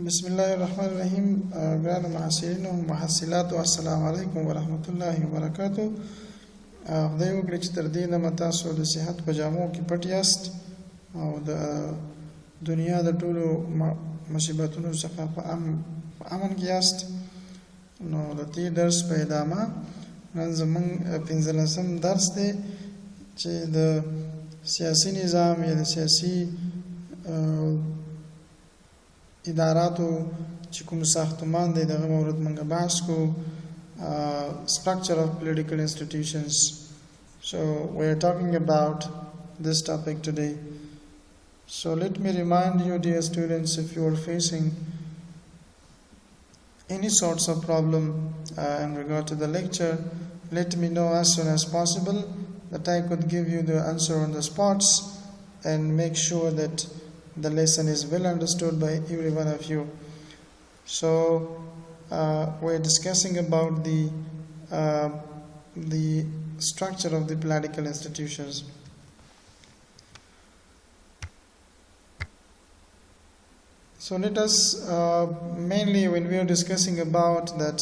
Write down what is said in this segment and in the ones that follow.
بسم الله الرحمن الرحیم. ګرانو محصلینو او محصلاتو، السلام علیکم ورحمت الله وبرکاتو. خدای وکړي چې تر دې نه تاسو د صحت په جامو کې پټ یاست او د دنیا د ټولو مصیبتونو څخه په امن کې یاست. نو د دې درس په ادامه نن زموږ 15م درس دی چې د سیاسي نظام یا د سیاسي اداراتو چې کوم ساختمان دی دغه مورد موږ بحث کو. Structure of political institutions. So we are talking about this topic today. So let me remind you, dear students, if you are facing any sorts of problem in regard to the lecture, let me know as soon as possible that I could give you the answer on the spots and make sure that the lesson is well understood by every one of you. So we're discussing about the structure of the political institutions. So let us mainly, when we are discussing about that,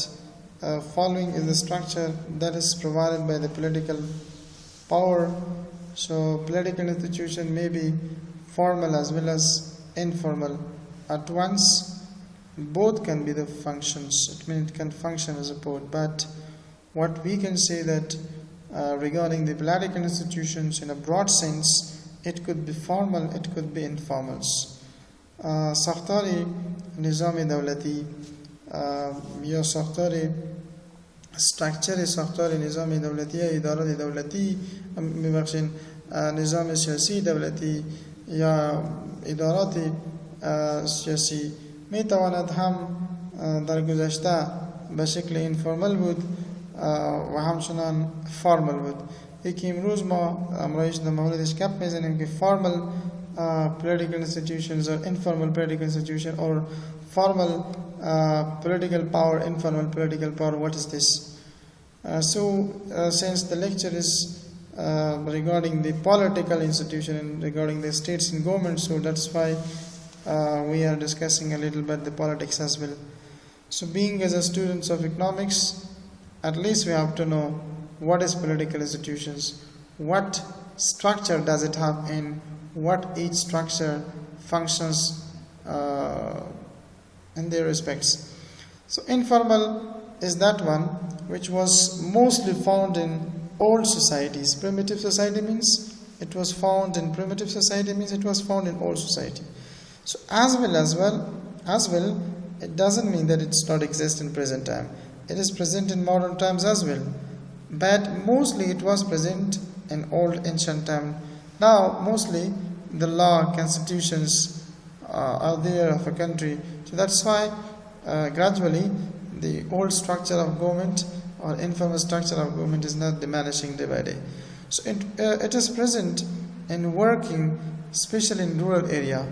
following is the structure that is provided by the political power. So political institution may be formal as well as informal at once. Both can be the functions. It means it can function as a both. But what we can say that regarding the political institutions in a broad sense, it could be formal, it could be informal. ساختاری نظام دولتی یا ساختاری استراکچر ساختار نظام دولتی یا اداره دولتی، میبخشین نظام سیاسی دولتی یا ادارات سیاسی میتواند هم در گذشته به شکل اینفورمال بود و همچنان فارمال بود. یکی امروز ما امروز در موردش گپ میزنیم که فارمال political institutions or informal political institution or formal political power, informal political power. What is this? Since the lecture is regarding the political institution and regarding the states and government, so that's why we are discussing a little bit the politics as well. So being as a students of economics, at least we have to know what is political institutions, what structure does it have, and what each structure functions in their respects. So informal is that one which was mostly found in old societies. Primitive society means it was found in primitive society, means it was found in old society. So as well, it doesn't mean that it's not exist in present time. It is present in modern times as well. But mostly it was present in old ancient time. Now mostly the law, constitutions are there of a country. So that's why gradually the old structure of government or informal structure of government is not diminishing day by day. So it is present in working, especially in rural area.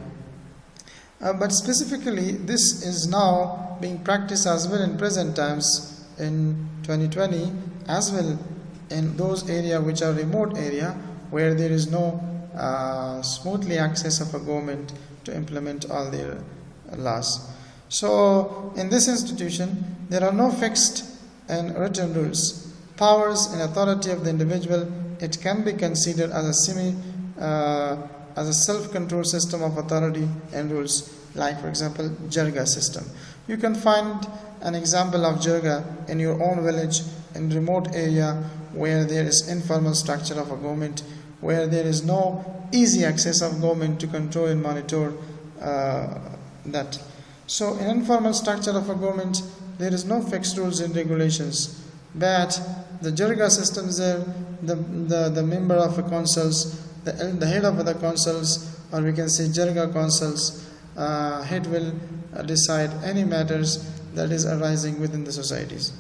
But specifically, this is now being practiced as well in present times in 2020, as well in those areas which are remote area where there is no smoothly access of a government to implement all their laws. So in this institution, there are no fixed and written rules. Powers and authority of the individual, it can be considered as a self-control system of authority and rules, like for example Jarga system. You can find an example of Jarga in your own village, in remote area where there is informal structure of a government, where there is no easy access of government to control and monitor that. So in informal structure of a government, there is no fixed rules and regulations. But the Jarga system is there, the member of a councils, the head of the councils, or we can say Jarga councils, head will decide any matters that is arising within the societies.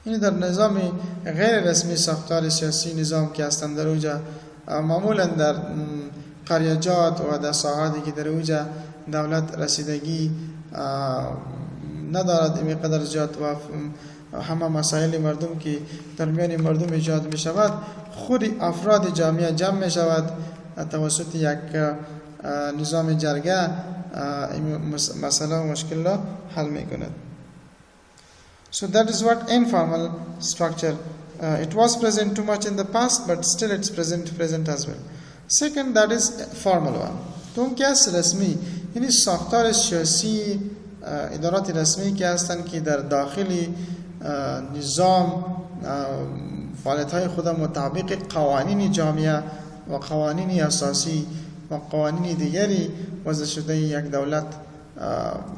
این در نظام غیر رسمی ساختار سیاسی نظام که هستند در اوجا معمولا در قریجات و در ساحاتی که در اوجا دولت رسیدگی ندارد اینقدر زیاد و همه مسائل مردم که در میان مردم ایجاد می شود، خود افراد جامعه جمع می شود توسط یک نظام جرگه مسئله و مشکل را حل میکند. So that is what informal structure. It was present too much in the past, but still it's present as well. Second, that is formal one. تو اون که هست رسمی، یعنی ساختار سیاسی ادارات رسمی که هستند که در داخلی نظام فعالیت‌های خود مطابق قوانین جامعه و قوانین اساسی و قوانین دیگری وضع شده یک دولت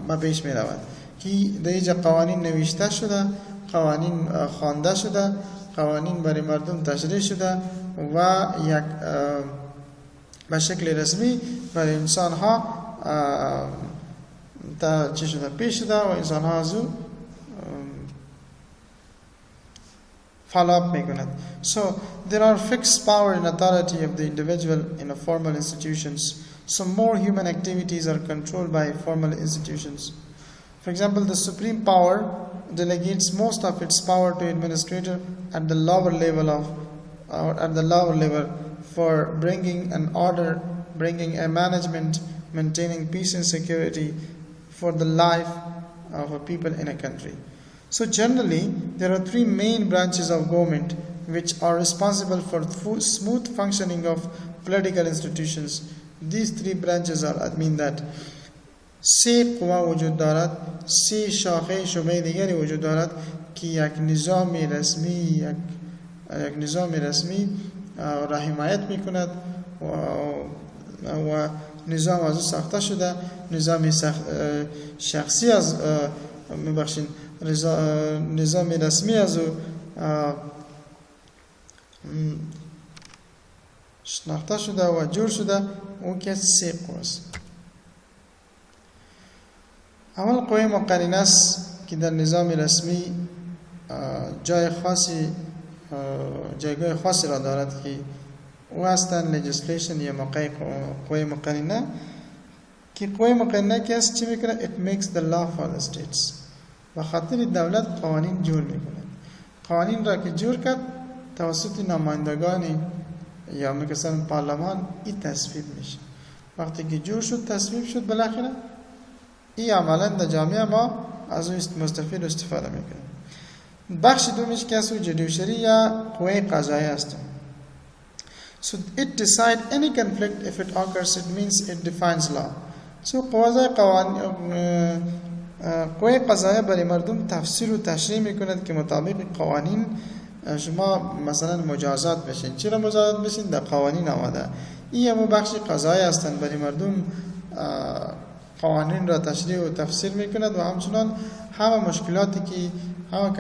ما پیش می رود که در اینجا قوانین نوشته شده، قوانین خوانده شده، قوانین برای مردم تشریح شده و یک به شکل رسمی برای انسان ها چی شده پیش شده و انسان ها از او follow up میکند. So there are fixed power and authority of the individual in a formal institutions. So more human activities are controlled by formal institutions. For example, the supreme power delegates most of its power to administrator at the lower level for bringing an order, bringing a management, maintaining peace and security for the life of people in a country. So generally, there are three main branches of government which are responsible for smooth functioning of political institutions. These three branches are admin that سه قوا وجود دارد، سه شاخه شبه دیگری وجود دارد که یک نظام رسمی را حمایت میکند و نظام از او ساخته شده، نظام شخصی از نظام رسمی از او شناخته شده و جور شده. اون که سه قواست. اول قوه مقننه است که در نظام رسمی جایگاه خاصی را دارد که او هستند legislation یا قوه مقننه که قوه مقننه که است چی میکنه؟ It makes the law for the states. و خاطر دولت قوانین جور میکنه. قوانین را که جور کرد توسط نمایندگان یا مثلا پارلمان این تصویب میشه. وقتی که جور شد تصویب شد بالاخره این عملا در جامعه ما از اون مستفید و استفاده میکنه. بخش دومیش که از جدیوشری یا قوه قضاییه است. So it decide any conflict if it occurs, it means it defines law. So قوه قضاییه برای مردم تفسیر و تشریح میکند که مطابق قوانین شما مثلا مجازات بشین. چرا مجازات بشین؟ در قوانین آمده. این همون بخش قضایی هستند برای مردم قوانین را تشریح و تفسیر میکند و همچنان همه مشکلاتی که همه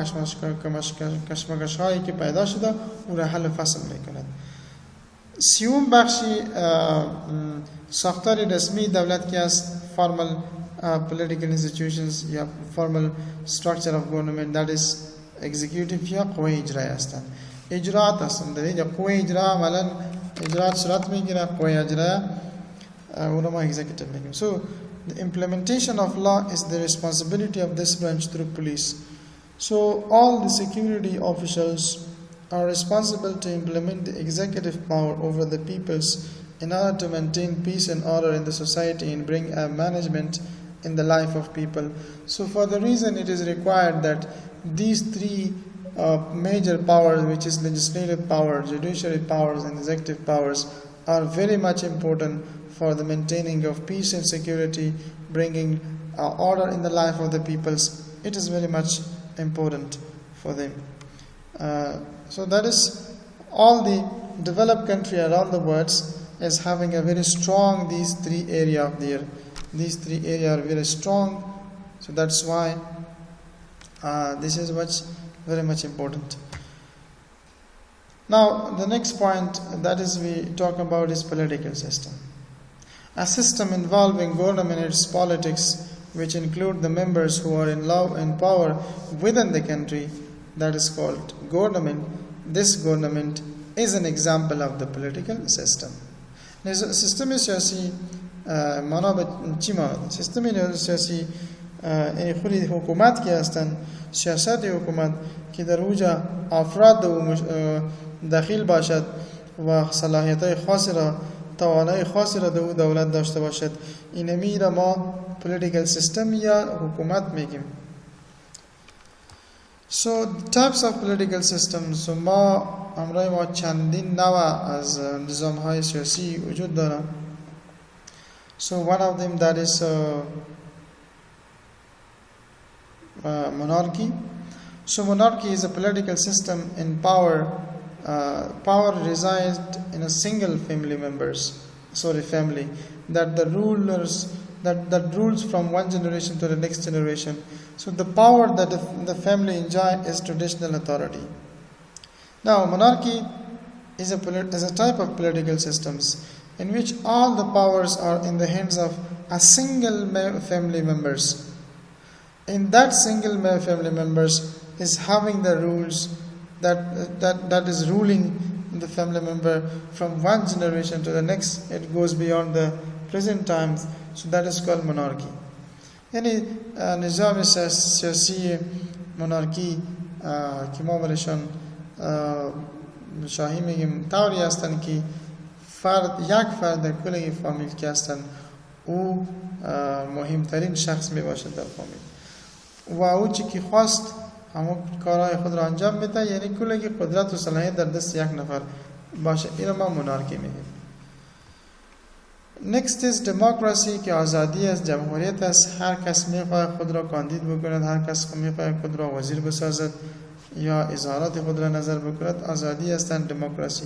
کشمکش هایی که پیدا شده او را حل فصل میکند. سیوم بخشی ساختار رسمی دولت که است formal political institutions یا formal structure of government, that is executive یا قوه اجرایی هستند. اجرات هستند. در اینجا قوه اجرا عملا اجرات صورت میگیره، قوه اجرا او را ما executive میگیم. So the implementation of law is the responsibility of this branch through police. So all the security officials are responsible to implement the executive power over the peoples in order to maintain peace and order in the society and bring a management in the life of people. So for the reason it is required that these three major powers, which is legislative power, judiciary powers and executive powers, are very much important for the maintaining of peace and security, bringing order in the life of the peoples. It is very much important for them. So that is all the developed country around the world is having a very strong these three areas are very strong. So that's why this is very much important. Now the next point that is we talk about is political system. A system involving government and its politics, which include the members who are in power within the country, that is called government. This government is an example of the political system. سیستم سیاسی معنا به چی معنی؟ سیستم سیاسی یعنی خود حکومت که هستند، سیاست حکومت که در اوجا افراد داخل باشد و صلاحیت‌های خاصی را توانای خاصی را در او دولت داشته باشد. اینمی را ما political system یا حکومت میگیم. So types of political systems. So ما امروز ما چندین نوع از نظام های سیاسی وجود دارن. So one of them that is monarchy. So monarchy is a political system in power. Power resides in a single family family that the rulers that rules from one generation to the next generation. So the power that the family enjoy is traditional authority. Now monarchy is a type of political systems in which all the powers are in the hands of a single family members. In that single family members is having the rules that is ruling the family member from one generation to the next. It goes beyond the present times. So that is called monarchy. یعنی نظام سیاسی monarchy که ما برشان شاهی میگیم طوری هستند که یک فرد در کل فامیل که هستند او مهمترین شخص می باشد در فامیل و او چی که خواست همون کارهای خود را انجام میده، یعنی کل قدرت و صلاحیت در دست یک نفر باشه. این ما monarchy میگیم. Next is democracy که آزادی است، جمهوریت است. هر کس میخواهد خود را کاندید بکند، هر کس میخواهد خود را وزیر بسازد یا اظهارات خود را نظر بکند. آزادی است and democracy.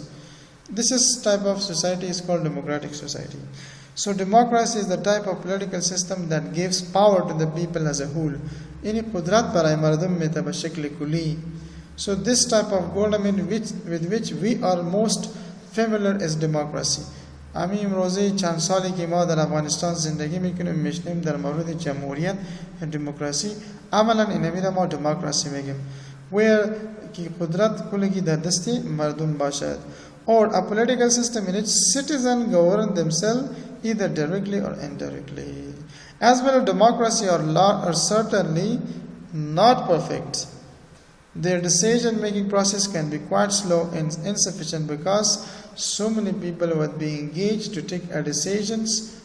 This is type of society is called democratic society. So democracy is the type of political system that gives power to the people as a whole. یعنی قدرت برای مردم میده به شکل کلی. So this type of government with which we are most familiar is democracy. امی امروزه چند سالی که ما در افغانستان زندگی میکنیم میشنیم در مورد جمهوریت و دموکراسی، عملا اینمی را ما دموکراسی میگیم where که قدرت کلگی در دست مردم باشد. Or a political system in which citizens govern themselves either directly or indirectly. As well as democracy are certainly not perfect. Their decision-making process can be quite slow and insufficient because so many people would be engaged to take decisions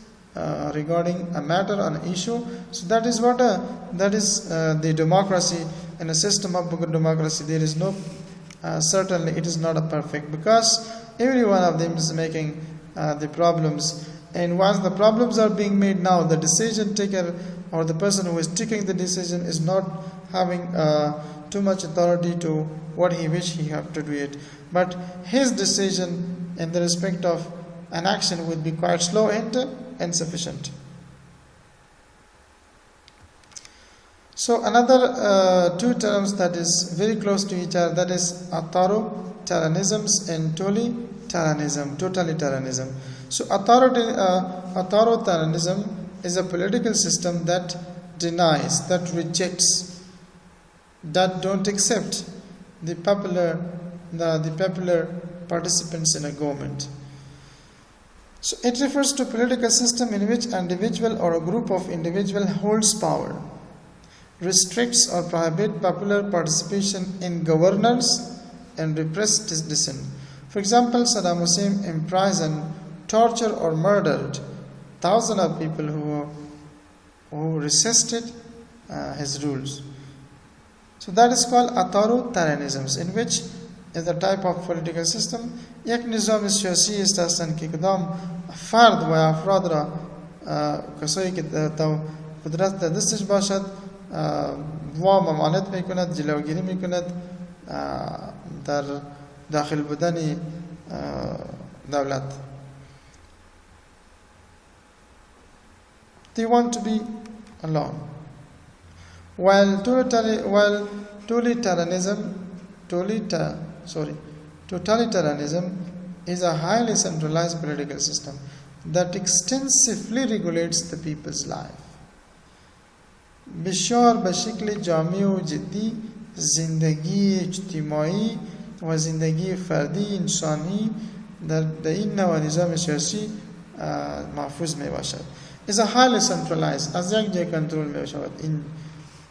regarding a matter or an issue. So that is the democracy. In a system of democracy, there is no certainly it is not a perfect because every one of them is making the problems. And once the problems are being made now, the decision taker or the person who is taking the decision is not having too much authority to what he wish he have to do it. But his decision in the respect of an action would be quite slow and insufficient. So another two terms that is very close to each other, that is authoritarianism and totalitarianism. So authoritarianism is a political system that denies, that rejects, that don't accept the popular participants in a government. So it refers to a political system in which an individual or a group of individuals holds power, restricts or prohibits popular participation in governance, and represses dissent. For example, Saddam Hussein imprisoned, tortured, or murdered thousands of people who resisted his rules. So that is called authoritarianism, in which is a type of political system. یک نظام سیاسی است هستند که کدام فرد و افراد را کسایی که قدرت در دستش باشد و ممانعت میکند، جلوگیری میکند در داخل بودن دولت. They want to be alone. While totalitarianism is a highly centralized political system that extensively regulates the people's life. بسیار به شکل جامع و جدی زندگی اجتماعی و زندگی فردی انسانی در این نوع نظام سیاسی محفوظ می باشد. is a highly centralized, از یک جای کنترل می باشد in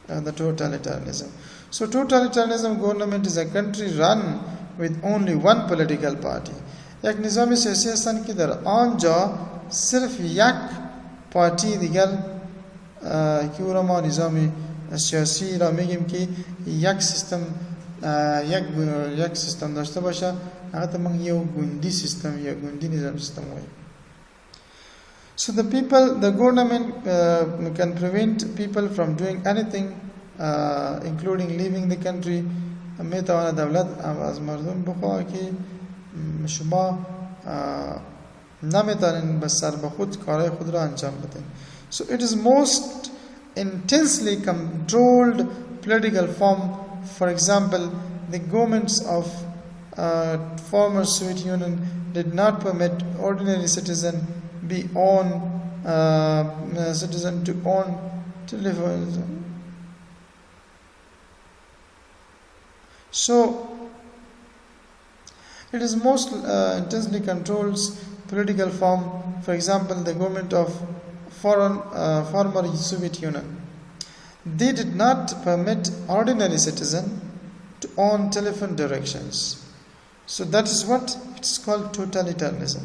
the totalitarianism. So totalitarianism government is a country run with only one political party. یک نظام سیاسی هستند که در آنجا صرف یک پارتی دیگر که او را ما نظام سیاسی را میگیم که یک سیستم داشته باشه، هغه من یو گوندی سیستم یا گوندی نظام سیستم وایي. So the government can prevent people from doing anything, including leaving the country. میتواند دولت از مردم بخواه که شما نمیتونین به سر به خود کارهای خود را انجام بدین. So it is most intensely controlled political form. For example, the governments of former Soviet Union did not permit ordinary citizen to own telephones. So it is most intensely controls political form. For example, the government of former Soviet Union, they did not permit ordinary citizen to own telephone directions. So that is what it's called totalitarianism.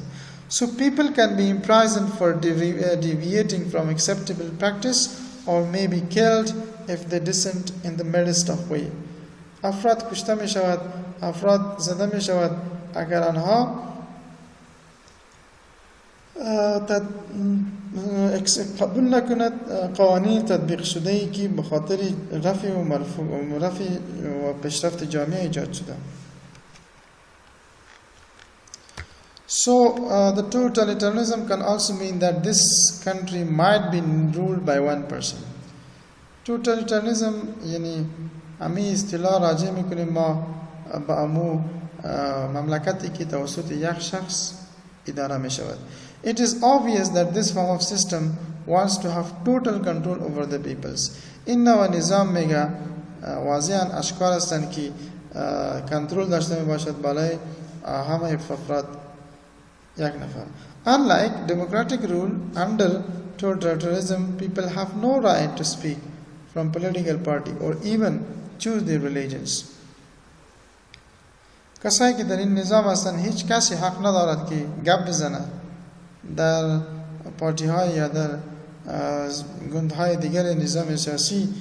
So people can be imprisoned for deviating from acceptable practice or may be killed if they dissent in the midst of way. افراد کشته می شود، افراد زده می شود اگر آنها قبول نکند قوانین تطبیق شده ای که به خاطر رفع و پیشرفت جامعه ایجاد شده. So the totalitarianism can also mean that this country might be ruled by one person. Totalitarianism یعنی امی اصطلاح راجع میکنیم ما با امو مملکتی که توسط یک شخص اداره می شود. It is obvious that this form of system wants to have total control over the peoples. این نوع نظام میگه واضحاً اشکار هستند که کنترل داشته می باشد بالای همه افراد یک نفر. Unlike democratic rule, under totalitarianism, people have no right to speak from political party or even choose their religions. کسایی که در این نظام هستند هیچ کسی حق ندارد که گپ بزنه در پارتی های یا در گوندهای دیگر نظام سیاسی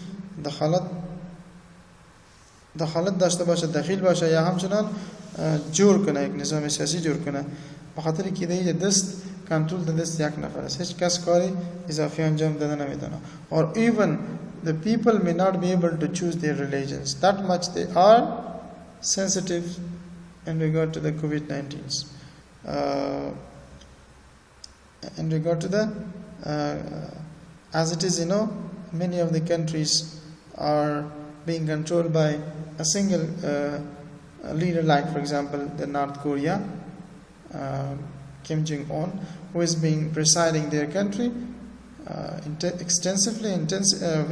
دخالت داشته باشه، دخیل باشه یا همچنان جور کنه، یک نظام سیاسی جور کنه، بخاطر که دیگه دست کنترل دست یک نفر است. هیچ کس کاری اضافی انجام داده نمیتونه. Or even the people may not be able to choose their religions. That much they are sensitive in regard to the COVID-19. In regard to the, as it is, many of the countries are being controlled by a single leader, like for example the North Korea, Kim Jong-un, who is being presiding their country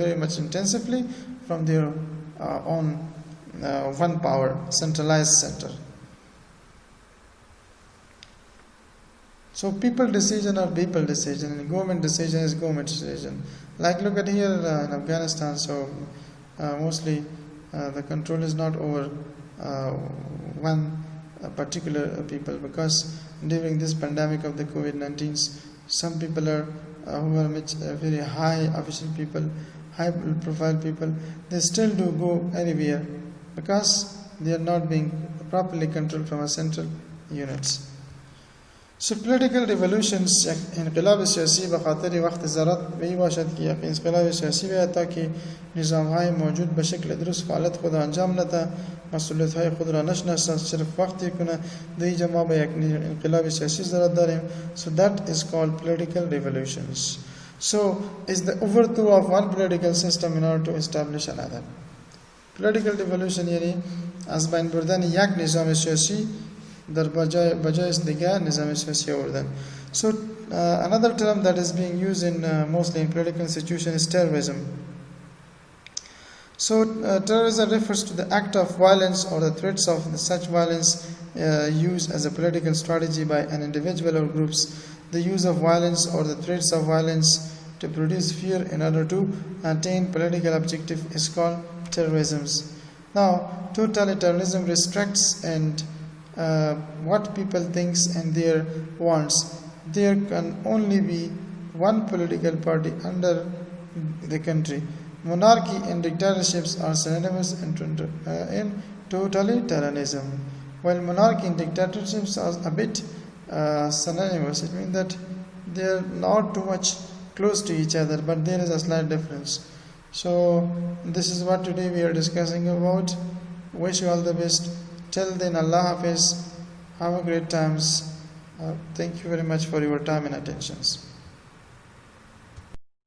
very much intensively from their own one power centralized center. So people decision are people decision, and government decision is government decision. Like look at here in Afghanistan. So mostly the control is not over one particular people, because during this pandemic of the COVID-19, some people are who are very high official people, high profile people, they still do go anywhere because they are not being properly controlled from a central units. So political revolutions انقلاب سیاسی به خاطر وقت ضرورت به این باشد که یک انقلاب سیاسی بیاید تا که نظام‌های موجود به شکل درست فعالیت خود انجام نده، مسئولیت‌های خود را نشناسد، صرف وقتی کنه. در اینجا ما به یک انقلاب سیاسی ضرورت داریم. So that is called political revolutions. So is the overthrow of one political system in order to establish another. Political revolution یعنی از بین بردن یک نظام سیاسی در بجای دیگر نظام سیاسی آوردن. So another term that is being used in mostly in political institutions is terrorism. So terrorism refers to the act of violence or the threats of such violence used as a political strategy by an individual or groups. The use of violence or the threats of violence to produce fear in order to attain political objective is called terrorism. Now, totalitarianism restricts and what people thinks and their wants. There can only be one political party under the country. Monarchy and dictatorships are synonymous in totalitarianism. While monarchy and dictatorships are a bit synonymous, it means that they are not too much close to each other, but there is a slight difference. So this is what today we are discussing about. Wish you all the best. Till then, Allah Hafiz. Have a great times. Thank you very much for your time and attentions.